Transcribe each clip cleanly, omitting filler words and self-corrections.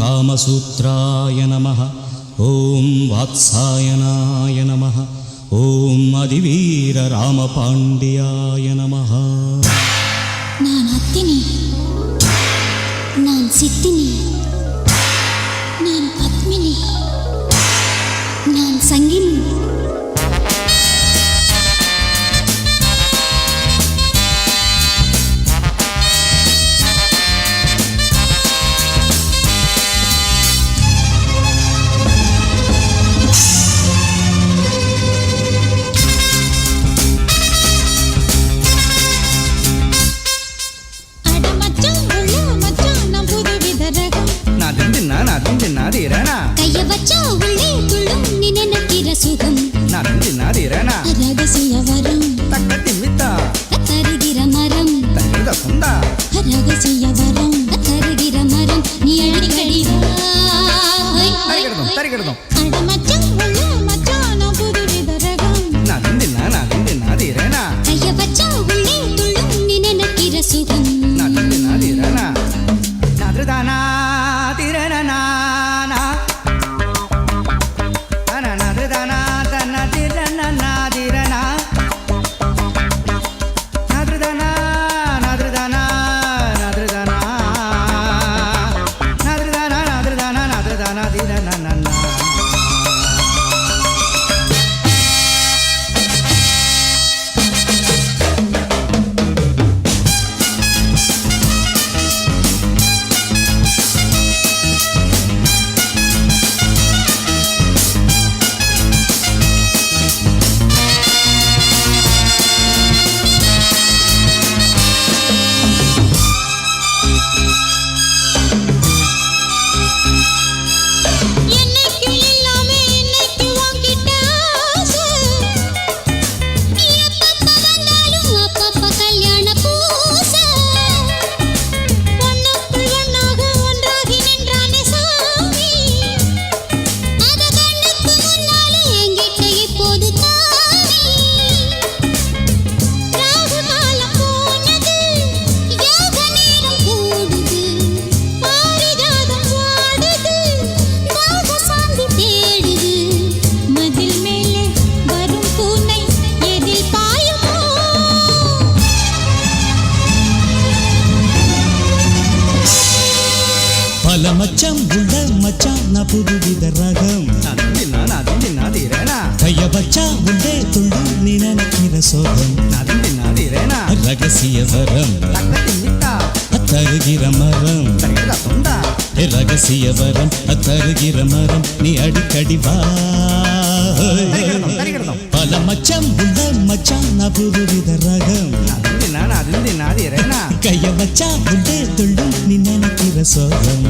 காமசூத்ராய நமः. ஓம் வாத்சாயனாய நமः. ஓம் அதிவீர ராமபாண்டியாய நமः. நான் அத்தினி, நான் சித்தினி, நான் பத்மினி, நான் சங்கினி. கைய வச்சா உள்ளே துள்ளும் நீ நினைக்கிற சுகம். ரகசிய வரம் தருகிற மரம். ரகசிய வரம் தருகிற மரம் நீ அடிக்கடி அடமச்சம் உள்ள மச்சான் நான் புதுவித ரகம். கைய வச்சா உள்ளே துள்ளும் நீ நினைக்கிற சுகம். மச்சான் உள்ள மச்சான் நான் புதுவித ரகம். கைய வச்சா உள்ளே துள்ளும் நீ நினைக்கிற சோகம். ரகசிய வரம் தருகிற மரம். ரகசிய வரம் தருகிற மரம் நீ அடிக்கடி வா. பல மச்சான் உள்ள மச்சான் நான் புதுவித ரகம். கைய வச்சா உள்ளே துள்ளும் நீ நினைக்கிற சோகம்.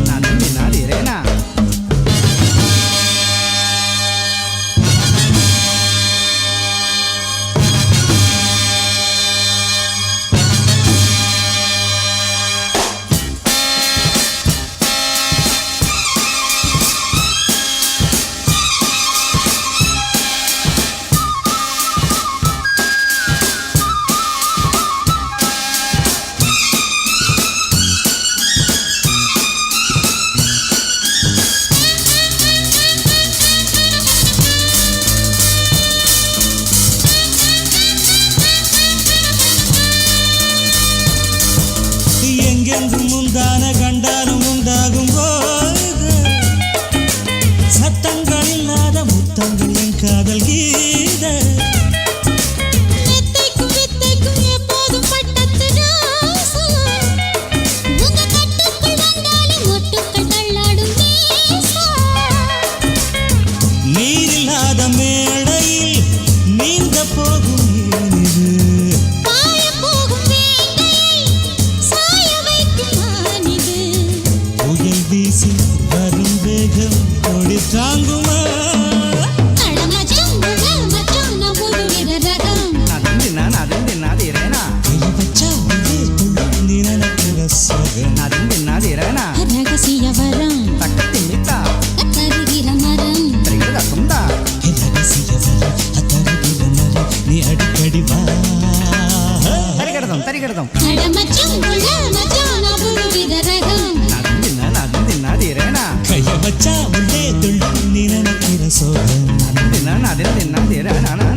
எங்கெங்கும் முந்தான கண்டாலும் உண்டாகும் போது சத்தங்கள் இல்லாத முத்தங்கள் என் காதல் கீத. நீரில்லாத மேடையில் நீந்த போகும் வரும் வேகம் கொடி தாங்குமா. ரகசிய வரம் தருகிற மரம். ரகசிய வரம் தருகிற மரம் நீ அடிக்கடி வா. அடமச்சம் உள்ள மச்சான் நான் புதுவித ரகம். தின தின்னா திர நானா